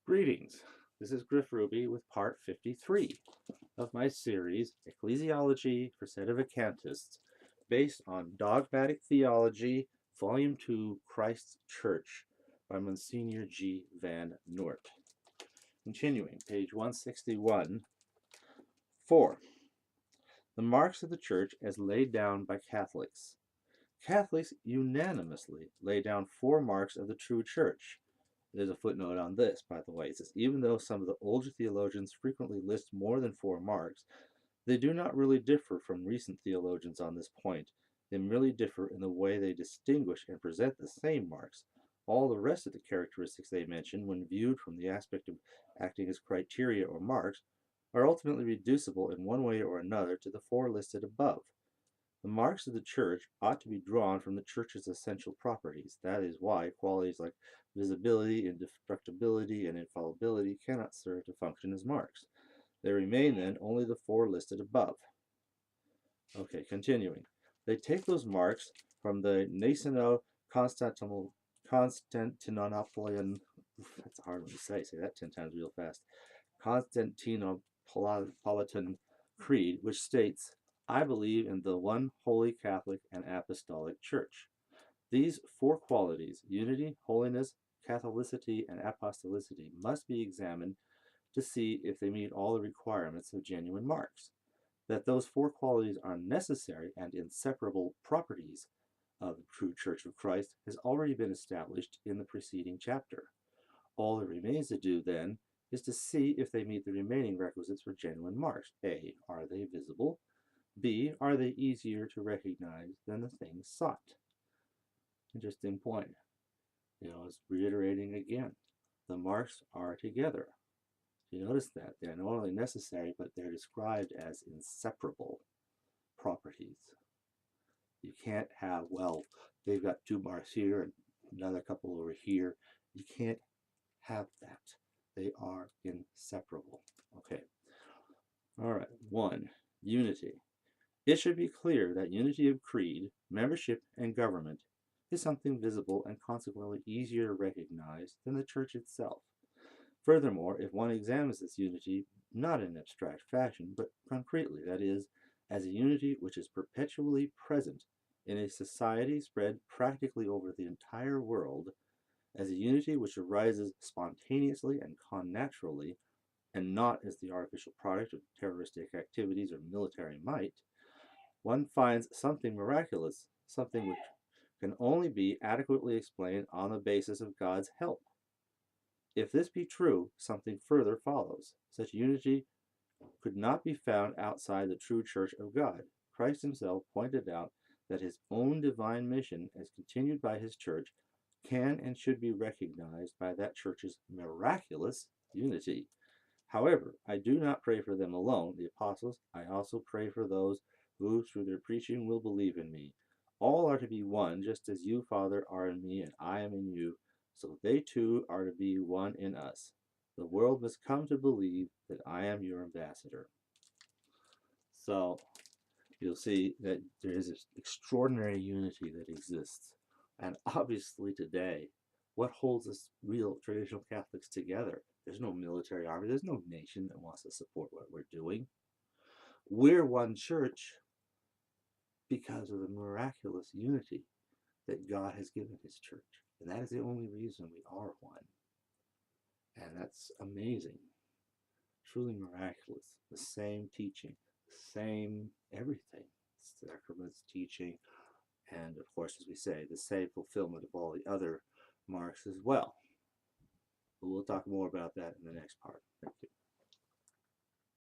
Greetings. This is Griff Ruby with part 53 of my series, Ecclesiology for Sedevacantists, based on Dogmatic Theology, Volume 2, Christ's Church, by Msgr G. Van Noort. Continuing, page 161, 4. The marks of the Church as laid down by Catholics. Catholics unanimously lay down 4 marks of the true Church. There's a footnote on this, by the way. It says, even though some of the older theologians frequently list more than 4 marks, they do not really differ from recent theologians on this point. They merely differ in the way they distinguish and present the same marks. All the rest of the characteristics they mention, when viewed from the aspect of acting as criteria or marks, are ultimately reducible in one way or another to the 4 listed above. The marks of the Church ought to be drawn from the Church's essential properties. That is why qualities like visibility, indestructibility, and infallibility cannot serve to function as marks. There remain then only the 4 listed above. Okay, continuing. They take those marks from the Niceno-Constantinopolitan, that's a hard one to say that 10 times real fast, Constantinopolitan Creed, which states, I believe in the one holy Catholic and Apostolic Church. These 4 qualities, unity, holiness, Catholicity, and apostolicity, must be examined to see if they meet all the requirements of genuine marks. That those 4 qualities are necessary and inseparable properties of the true Church of Christ has already been established in the preceding chapter. All that remains to do, then, is to see if they meet the remaining requisites for genuine marks. A. Are they visible? B. Are they easier to recognize than the things sought? Interesting point. It's reiterating again. The marks are together. You notice that they're not only necessary, but they're described as inseparable properties. You can't have, well, they've got 2 marks here and another couple over here. You can't have that. They are inseparable. Okay. All right. 1. Unity. It should be clear that unity of creed, membership, and government is something visible and consequently easier to recognize than the Church itself. Furthermore, if one examines this unity not in abstract fashion, but concretely, that is, as a unity which is perpetually present in a society spread practically over the entire world, as a unity which arises spontaneously and connaturally, and not as the artificial product of terroristic activities or military might, one finds something miraculous, something which can only be adequately explained on the basis of God's help. If this be true, something further follows. Such unity could not be found outside the true Church of God. Christ himself pointed out that his own divine mission, as continued by his Church, can and should be recognized by that Church's miraculous unity. However, I do not pray for them alone, the apostles. I also pray for those who, through their preaching, will believe in me. All are to be one, just as you, Father, are in me and I am in you, so they too are to be one in us. The world must come to believe that I am your ambassador. So you'll see that there is this extraordinary unity that exists. And obviously today, what holds us real traditional Catholics together? There's no military army. There's no nation that wants to support what we're doing. We're one church because of the miraculous unity that God has given his church. And that is the only reason we are one. And that's amazing. Truly miraculous. The same teaching, the same everything. Sacraments, teaching, and of course, as we say, the same fulfillment of all the other marks as well. But we'll talk more about that in the next part. Thank you.